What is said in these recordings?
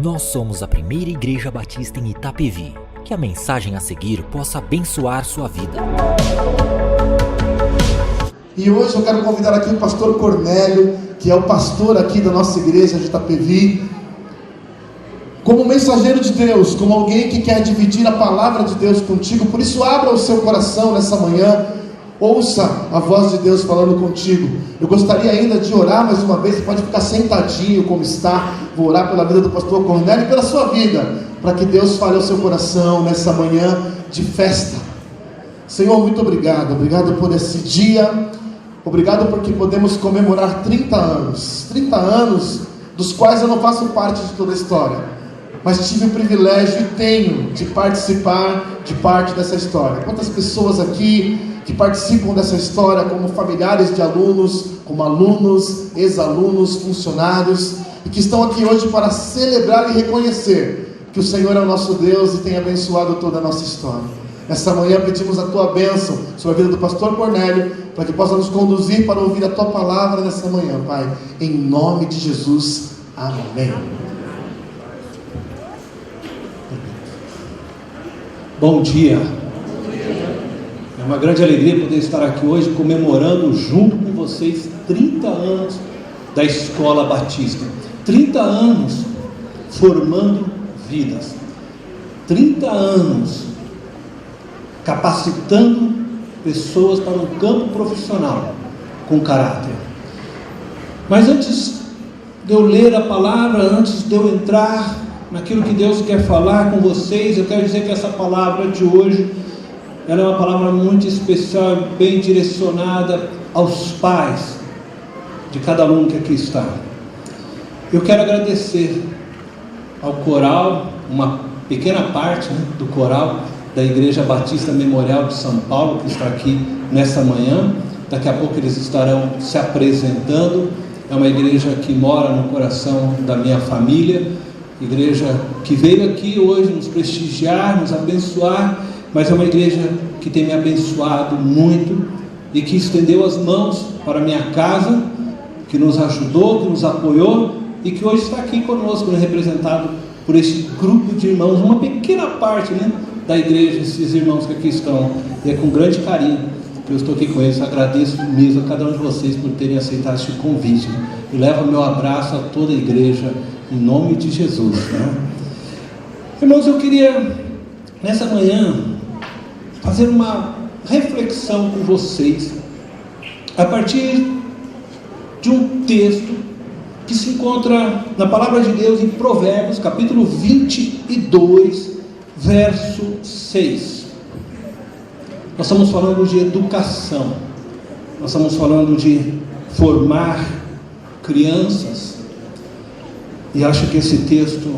Nós somos a primeira igreja batista em Itapevi. Que a mensagem a seguir possa abençoar sua vida. E hoje eu quero convidar aqui o pastor Cornélio, que é o pastor aqui da nossa igreja de Itapevi, como mensageiro de Deus, como alguém que quer dividir a palavra de Deus contigo. Por isso, abra o seu coração nessa manhã, ouça a voz de Deus falando contigo. Eu gostaria ainda de orar mais uma vez. Você pode ficar sentadinho como está. Vou orar pela vida do pastor Cornélio e pela sua vida, para que Deus fale ao seu coração nessa manhã de festa. Senhor, muito obrigado. Obrigado por esse dia. Obrigado porque podemos comemorar 30 anos. 30 anos dos quais eu não faço parte de toda a história, mas tive o privilégio e tenho de participar de parte dessa história. Quantas pessoas aqui que participam dessa história, como familiares de alunos, como alunos, ex-alunos, funcionários, e que estão aqui hoje para celebrar e reconhecer que o Senhor é o nosso Deus e tem abençoado toda a nossa história. Nessa manhã pedimos a tua bênção sobre a vida do pastor Cornélio, para que possa nos conduzir para ouvir a tua palavra nessa manhã, Pai, em nome de Jesus, amém. Bom dia. É uma grande alegria poder estar aqui hoje comemorando junto com vocês 30 anos da Escola Batista. 30 anos formando vidas. 30 anos capacitando pessoas para um campo profissional com caráter. Mas antes de eu ler a palavra, antes de eu entrar naquilo que Deus quer falar com vocês, eu quero dizer que essa palavra de hoje, ela é uma palavra muito especial, bem direcionada aos pais de cada aluno que aqui está. Eu quero agradecer ao coral, uma pequena parte do coral da Igreja Batista Memorial de São Paulo, que está aqui nessa manhã. Daqui a pouco eles estarão se apresentando. É uma igreja que mora no coração da minha família, igreja que veio aqui hoje nos prestigiar, nos abençoar, mas é uma igreja que tem me abençoado muito e que estendeu as mãos para a minha casa, que nos ajudou, que nos apoiou e que hoje está aqui conosco, representado por esse grupo de irmãos, uma pequena parte da igreja, esses irmãos que aqui estão. E é com grande carinho que eu estou aqui com eles. Agradeço mesmo a cada um de vocês por terem aceitado este convite, e levo meu abraço a toda a igreja em nome de Jesus, Irmãos, eu queria nessa manhã fazer uma reflexão com vocês a partir de um texto que se encontra na palavra de Deus em Provérbios, capítulo 22, verso 6. Nós estamos falando de educação, nós estamos falando de formar crianças, e acho que esse texto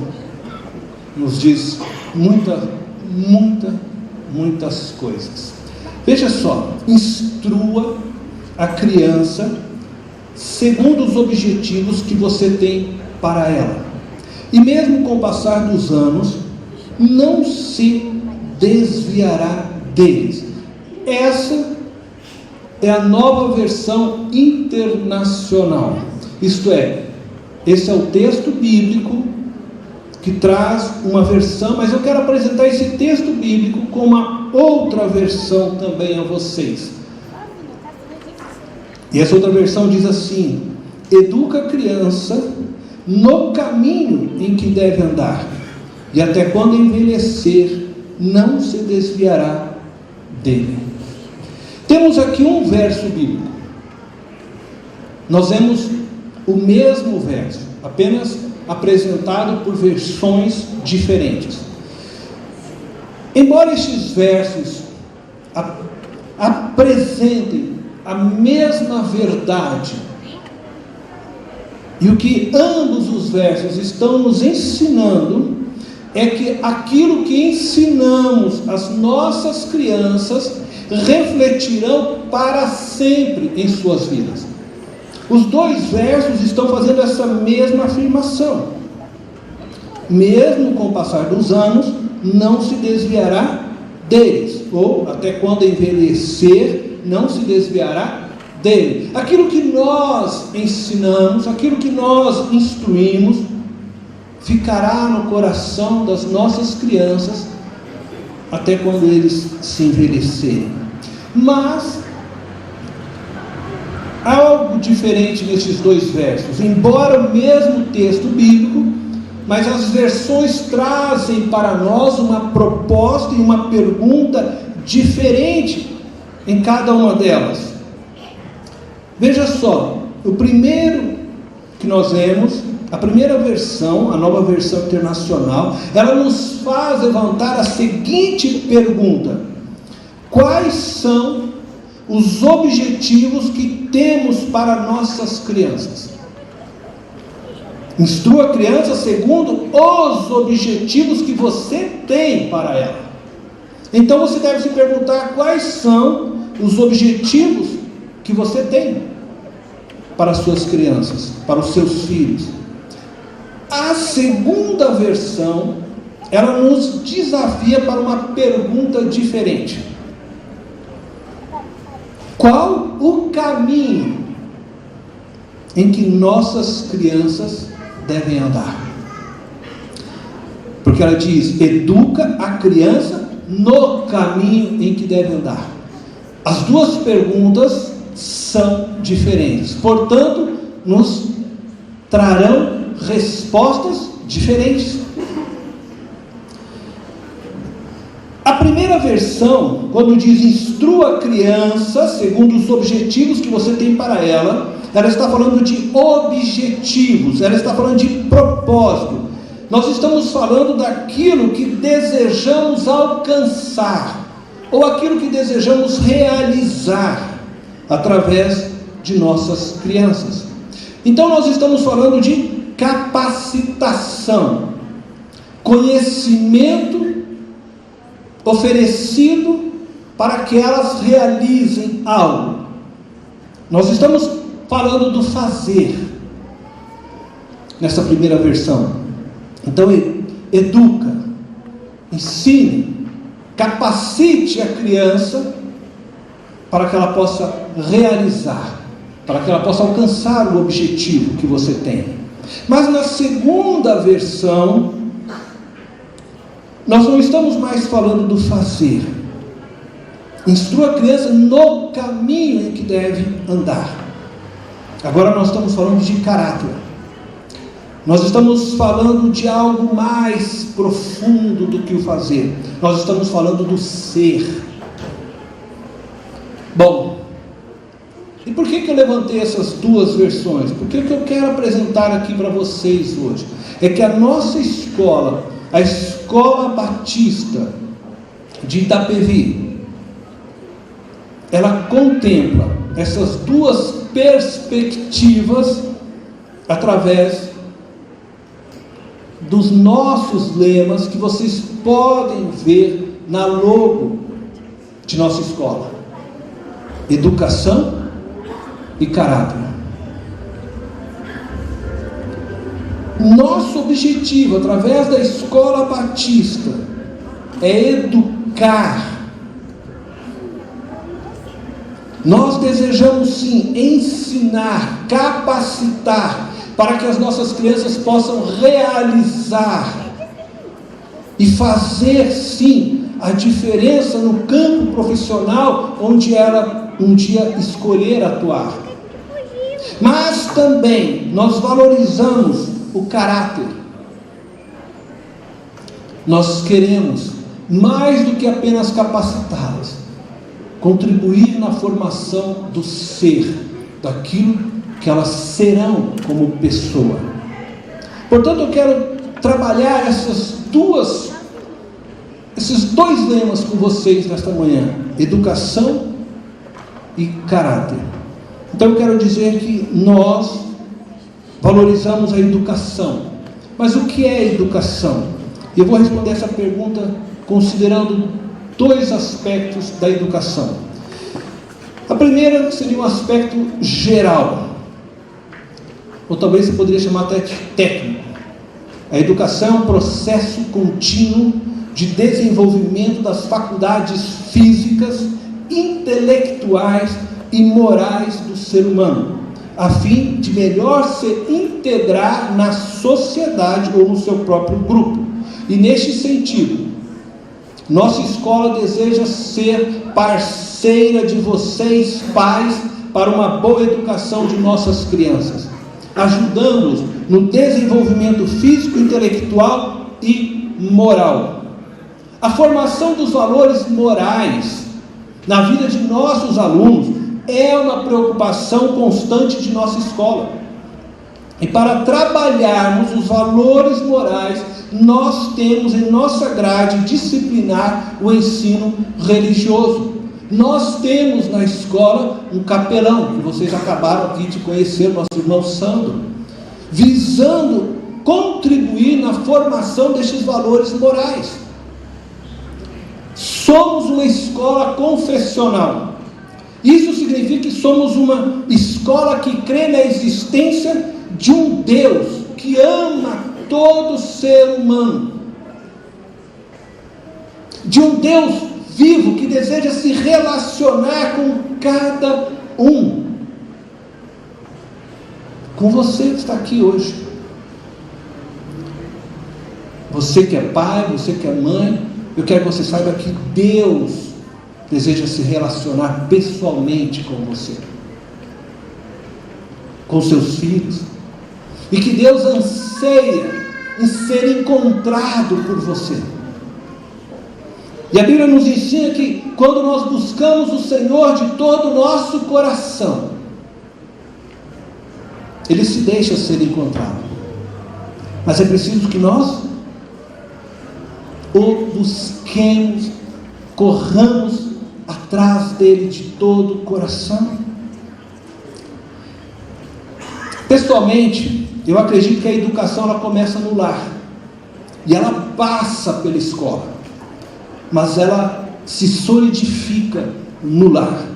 nos diz muitas coisas. Veja só: instrua a criança segundo os objetivos que você tem para ela, e mesmo com o passar dos anos, não se desviará deles. Essa é a nova versão internacional. Isto é, esse é o texto bíblico que traz uma versão, mas eu quero apresentar esse texto bíblico com uma outra versão também a vocês. E essa outra versão diz assim: educa a criança no caminho em que deve andar, e até quando envelhecer, não se desviará dele. Temos aqui um verso bíblico. Nós vemos o mesmo verso, apenas apresentado por versões diferentes. Embora estes versos apresentem a mesma verdade, e o que ambos os versos estão nos ensinando é que aquilo que ensinamos às nossas crianças refletirão para sempre em suas vidas. Os dois versos estão fazendo essa mesma afirmação: mesmo com o passar dos anos, não se desviará deles, ou até quando envelhecer, não se desviará dele. Aquilo que nós ensinamos, aquilo que nós instruímos, ficará no coração das nossas crianças até quando eles se envelhecerem. Mas há algo diferente nesses dois versos. Embora o mesmo texto bíblico, mas as versões trazem para nós uma proposta e uma pergunta diferente em cada uma delas. Veja só, o primeiro que nós lemos, a primeira versão, a Nova Versão Internacional, ela nos faz levantar a seguinte pergunta: quais são os objetivos que temos para nossas crianças? Instrua a criança segundo os objetivos que você tem para ela. Então você deve se perguntar quais são os objetivos que você tem para as suas crianças, para os seus filhos. A segunda versão, ela nos desafia para uma pergunta diferente: qual o caminho em que nossas crianças devem andar? Porque ela diz: educa a criança no caminho em que deve andar. As duas perguntas são diferentes, portanto, nos trarão respostas diferentes. A primeira versão, quando diz instrua a criança segundo os objetivos que você tem para ela, ela está falando de objetivos, ela está falando de propósito. Nós estamos falando daquilo que desejamos alcançar, ou aquilo que desejamos realizar através de nossas crianças. Então nós estamos falando de capacitação, conhecimento oferecido para que elas realizem algo. Nós estamos falando do fazer nessa primeira versão. Então educa, ensine, capacite a criança para que ela possa realizar, para que ela possa alcançar o objetivo que você tem. Mas na segunda versão, nós não estamos mais falando do fazer. Instrua a criança no caminho em que deve andar. Agora nós estamos falando de caráter. Nós estamos falando de algo mais profundo do que o fazer. Nós estamos falando do ser. Bom, e por que eu levantei essas duas versões? Porque o que eu quero apresentar aqui para vocês hoje é que a nossa escola, a Escola Batista de Itapevi, ela contempla essas duas perspectivas através dos nossos lemas que vocês podem ver na logo de nossa escola: educação e caráter. Nosso objetivo através da Escola Batista é educar. Nós desejamos sim ensinar, capacitar, para que as nossas crianças possam realizar e fazer sim a diferença no campo profissional onde ela um dia escolher atuar. Mas também nós valorizamos o caráter. Nós queremos, mais do que apenas capacitá-las, contribuir na formação do ser, daquilo que elas serão como pessoa. Portanto, eu quero trabalhar esses dois lemas com vocês nesta manhã: educação e caráter. Então eu quero dizer que nós valorizamos a educação. Mas o que é educação? Eu vou responder essa pergunta considerando dois aspectos da educação. A primeira seria um aspecto geral, ou talvez você poderia chamar até de técnico. A educação é um processo contínuo de desenvolvimento das faculdades físicas, intelectuais e morais do ser humano. a fim de melhor se integrar na sociedade ou no seu próprio grupo. E neste sentido, nossa escola deseja ser parceira de vocês, pais, para uma boa educação de nossas crianças, ajudando-os no desenvolvimento físico, intelectual e moral. A formação dos valores morais na vida de nossos alunos é uma preocupação constante de nossa escola. E para trabalharmos os valores morais, nós temos em nossa grade disciplinar o ensino religioso. Nós temos na escola um capelão, que vocês acabaram aqui de conhecer, nosso irmão Sandro, visando contribuir na formação destes valores morais. Somos uma escola confessional. Isso significa que somos uma escola que crê na existência de um Deus que ama todo ser humano, de um Deus vivo que deseja se relacionar com cada um. Com você que está aqui hoje, você que é pai, você que é mãe, eu quero que você saiba que Deus deseja se relacionar pessoalmente com você, com seus filhos, e que Deus anseia em ser encontrado por você. E a Bíblia nos ensina que quando nós buscamos o Senhor de todo o nosso coração, Ele se deixa ser encontrado. Mas é preciso que nós o busquemos, corramos atrás dele de todo o coração. Pessoalmente, eu acredito que a educação ela começa no lar e ela passa pela escola, mas ela se solidifica no lar.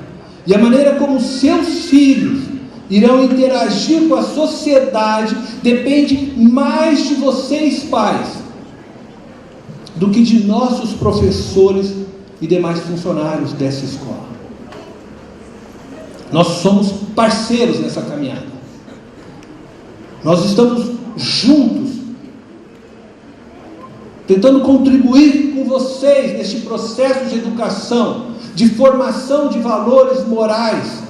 E a maneira como seus filhos irão interagir com a sociedade depende mais de vocês, pais, do que de nossos professores e demais funcionários dessa escola. Nós somos parceiros nessa caminhada. Nós estamos juntos, tentando contribuir com vocês neste processo de educação, de formação de valores morais,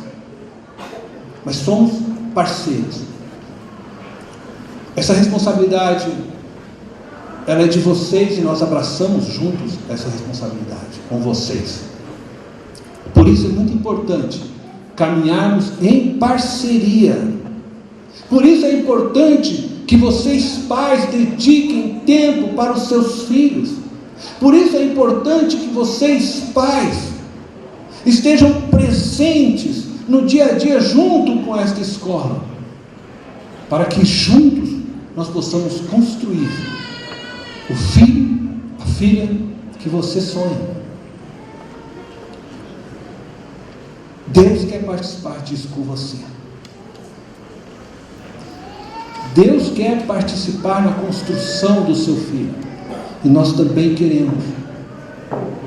mas somos parceiros. Essa responsabilidade, ela é de vocês e nós abraçamos juntos essa responsabilidade com vocês. Por isso é muito importante caminharmos em parceria. Por isso é importante que vocês, pais, dediquem tempo para os seus filhos. Por isso é importante que vocês, pais, estejam presentes no dia a dia junto com esta escola, para que juntos nós possamos construir o filho, a filha que você sonha. Deus quer participar disso com você. Deus quer participar na construção do seu filho. E nós também queremos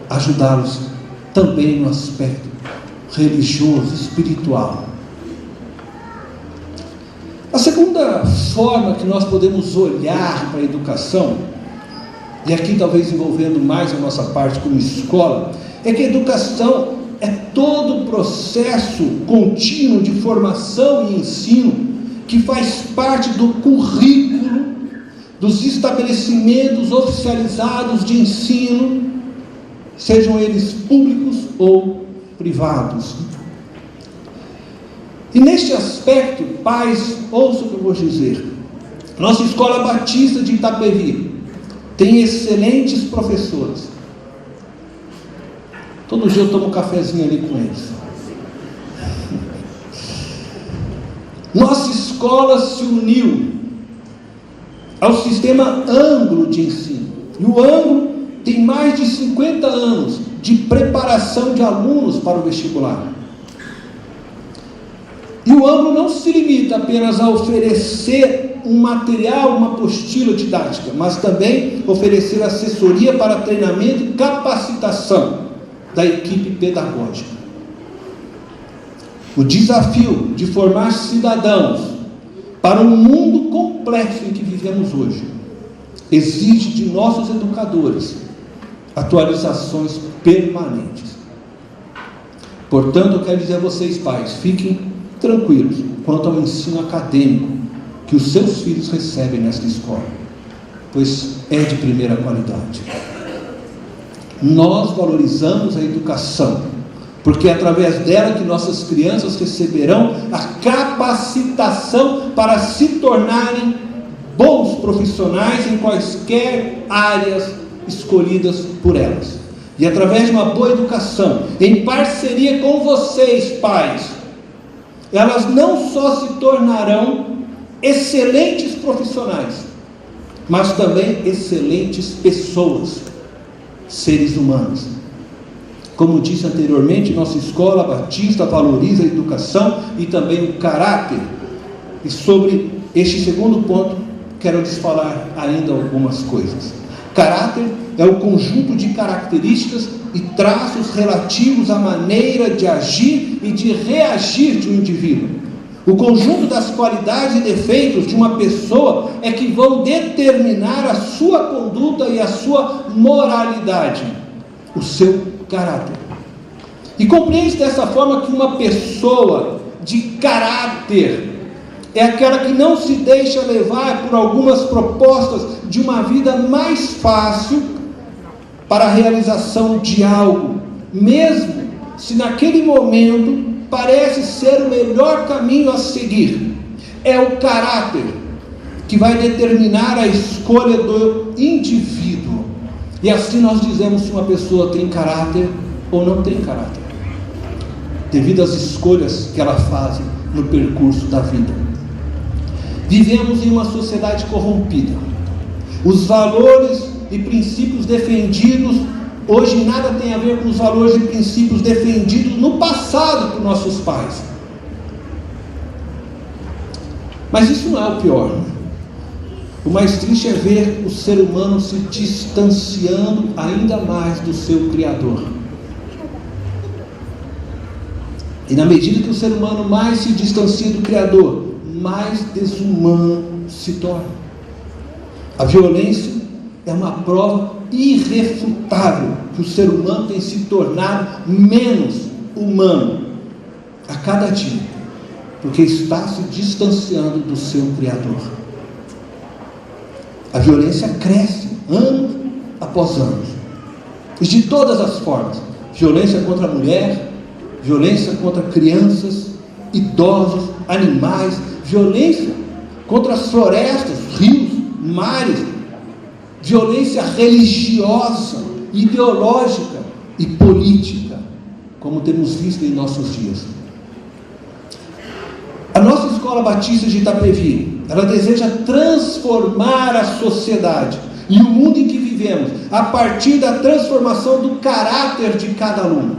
ajudá-los também no aspecto religioso, espiritual. A segunda forma que nós podemos olhar para a educação, e aqui talvez envolvendo mais a nossa parte como escola, é que a educação é todo o processo contínuo de formação e ensino que faz parte do currículo dos estabelecimentos oficializados de ensino, sejam eles públicos ou privados. E neste aspecto, pais, ouçam o que eu vou dizer. Nossa Escola Batista de Itapevi tem excelentes professores. Todo dia eu tomo um cafezinho ali com eles. Nossa escola se uniu ao sistema Anglo de ensino. E o Anglo tem mais de 50 anos de preparação de alunos para o vestibular. E o Anglo não se limita apenas a oferecer um material, uma apostila didática, mas também oferecer assessoria para treinamento e capacitação da equipe pedagógica. O desafio de formar cidadãos para um mundo complexo em que vivemos hoje exige de nossos educadores atualizações permanentes. Portanto, eu quero dizer a vocês, pais, fiquem tranquilos quanto ao ensino acadêmico que os seus filhos recebem nesta escola, pois é de primeira qualidade. Nós valorizamos a educação, porque é através dela que nossas crianças receberão a capacitação para se tornarem bons profissionais em quaisquer áreas escolhidas por elas. E através de uma boa educação, em parceria com vocês, pais, elas não só se tornarão excelentes profissionais, mas também excelentes pessoas, seres humanos. Como disse anteriormente, nossa escola batista valoriza a educação e também o caráter. E sobre este segundo ponto, quero lhes falar ainda algumas coisas. Caráter é o conjunto de características e traços relativos à maneira de agir e de reagir de um indivíduo. O conjunto das qualidades e defeitos de uma pessoa é que vão determinar a sua conduta e a sua moralidade, o seu caráter. E compreende dessa forma que uma pessoa de caráter é aquela que não se deixa levar por algumas propostas de uma vida mais fácil para a realização de algo, mesmo se naquele momento parece ser o melhor caminho a seguir. É o caráter que vai determinar a escolha do indivíduo. E assim nós dizemos se uma pessoa tem caráter ou não tem caráter, devido às escolhas que ela faz no percurso da vida. Vivemos em uma sociedade corrompida. Os valores e princípios defendidos hoje nada tem a ver com os valores e princípios defendidos no passado por nossos pais. Mas isso não é o pior. O mais triste é ver o ser humano se distanciando ainda mais do seu Criador. E na medida que o ser humano mais se distancia do Criador, mais desumano se torna. A violência é uma prova irrefutável que o ser humano tem se tornado menos humano a cada dia, porque está se distanciando do seu Criador. A violência cresce ano após ano, e de todas as formas: violência contra a mulher, violência contra crianças, idosos, animais, violência contra as florestas, rios, mares, violência religiosa, ideológica e política, como temos visto em nossos dias. A nossa Escola Batista de Itapevi, ela deseja transformar a sociedade e o mundo em que vivemos, a partir da transformação do caráter de cada aluno.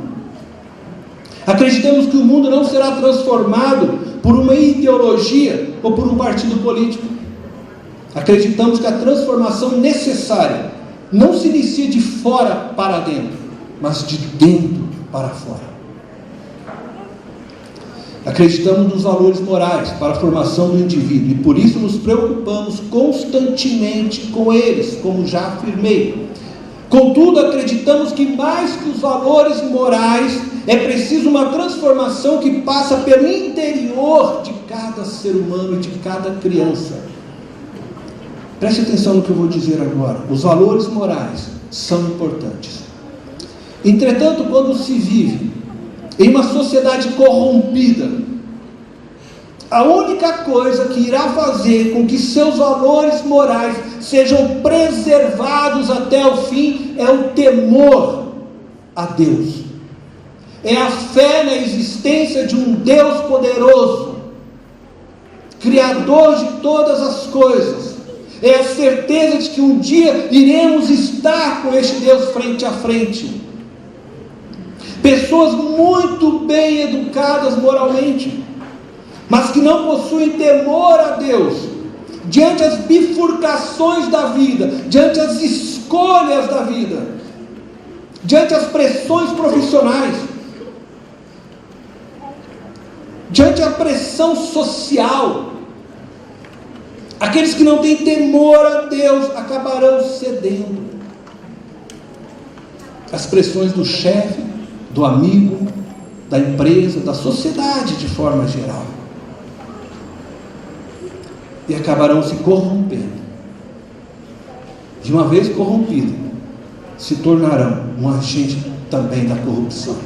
Acreditamos que o mundo não será transformado por uma ideologia ou por um partido político. Acreditamos que a transformação necessária não se inicia de fora para dentro, mas de dentro para fora. Acreditamos nos valores morais para a formação do indivíduo e por isso nos preocupamos constantemente com eles, como já afirmei. Contudo, acreditamos que mais que os valores morais, é preciso uma transformação que passa pelo interior de cada ser humano e de cada criança. Preste atenção no que eu vou dizer agora. Os valores morais são importantes. Entretanto, quando se vive em uma sociedade corrompida, a única coisa que irá fazer com que seus valores morais sejam preservados até o fim é o temor a Deus. É a fé na existência de um Deus poderoso, Criador de todas as coisas. É a certeza de que um dia iremos estar com este Deus frente a frente. Pessoas muito bem educadas moralmente, mas que não possuem temor a Deus, diante das bifurcações da vida, diante das escolhas da vida, diante das pressões profissionais. diante da pressão social, aqueles que não têm temor a Deus acabarão cedendo às pressões do chefe, do amigo, da empresa, da sociedade de forma geral, e acabarão se corrompendo. De uma vez corrompido, se tornarão um agente também da corrupção.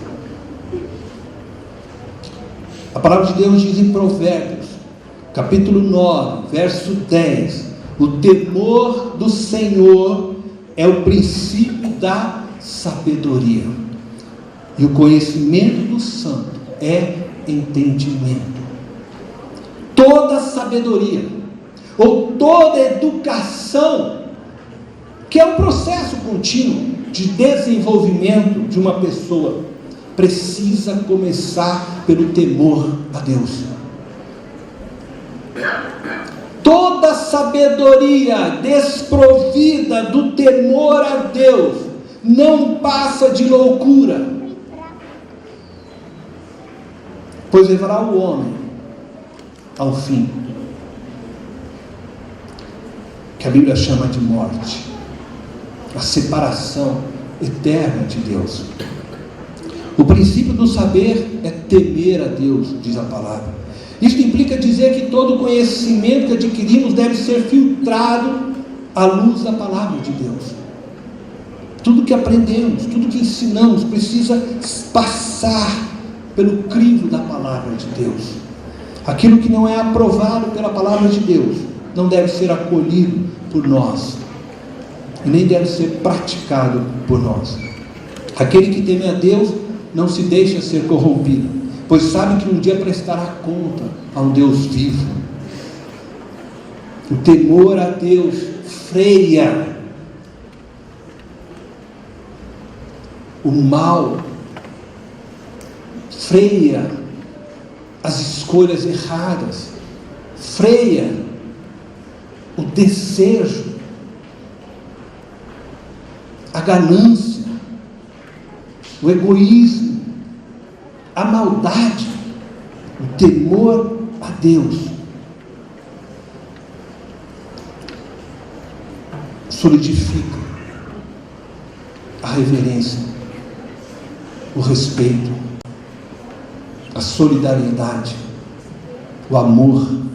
A palavra de Deus diz em Provérbios, capítulo 9, verso 10: o temor do Senhor é o princípio da sabedoria, e o conhecimento do santo é entendimento. Toda sabedoria, ou toda educação, que é um processo contínuo de desenvolvimento de uma pessoa, precisa começar pelo temor a Deus. Toda sabedoria desprovida do temor a Deus não passa de loucura, pois levará o homem ao fim, que a Bíblia chama de morte, a separação eterna de Deus. O princípio do saber é temer a Deus, diz a palavra. Isso implica dizer que todo conhecimento que adquirimos deve ser filtrado à luz da palavra de Deus. Tudo que aprendemos, tudo que ensinamos precisa passar pelo crivo da palavra de Deus. Aquilo que não é aprovado pela palavra de Deus não deve ser acolhido por nós, e nem deve ser praticado por nós. Aquele que teme a Deus não se deixa ser corrompido, pois sabe que um dia prestará conta ao Deus vivo. O temor a Deus freia o mal, freia as escolhas erradas, freia o desejo, a ganância, o egoísmo, a maldade. O temor a Deus solidifica a reverência, o respeito, a solidariedade, o amor.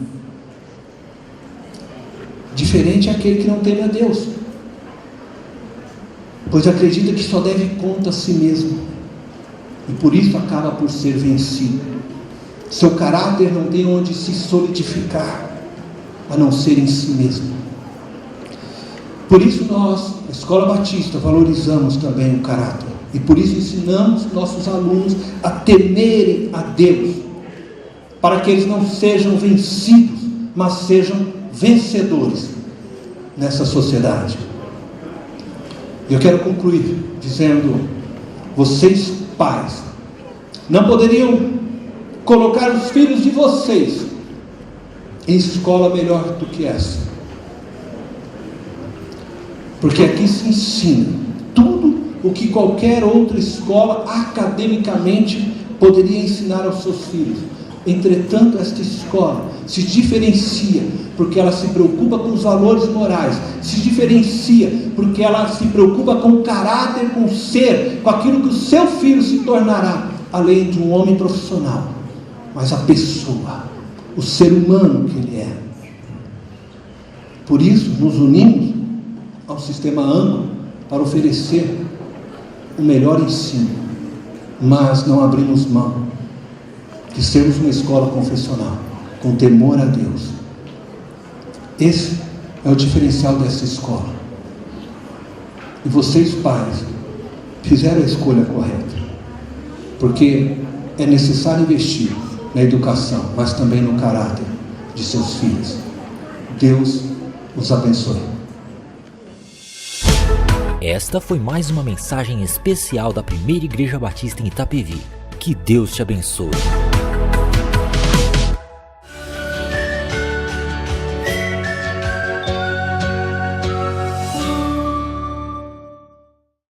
Diferente é aquele que não teme a Deus, pois acredita que só deve conta a si mesmo, e por isso acaba por ser vencido. Seu caráter não tem onde se solidificar, a não ser em si mesmo. Por isso nós, a Escola Batista, valorizamos também o caráter, e por isso ensinamos nossos alunos a temerem a Deus, para que eles não sejam vencidos, mas sejam vencedores nessa sociedade. E eu quero concluir dizendo: vocês pais não poderiam colocar os filhos de vocês em escola melhor do que essa, porque aqui se ensina tudo o que qualquer outra escola academicamente poderia ensinar aos seus filhos. Entretanto, esta escola se diferencia porque ela se preocupa com os valores morais, se diferencia porque ela se preocupa com o caráter, com o ser, com aquilo que o seu filho se tornará, além de um homem profissional, mas a pessoa, o ser humano que ele é. Por isso nos unimos ao sistema Anglo para oferecer o melhor ensino, mas não abrimos mão de sermos uma escola confessional com temor a Deus. Esse é o diferencial dessa escola, e vocês pais fizeram a escolha correta, porque é necessário investir na educação, mas também no caráter de seus filhos. Deus os abençoe. Esta foi mais uma mensagem especial da Primeira Igreja Batista em Itapevi. Que Deus te abençoe.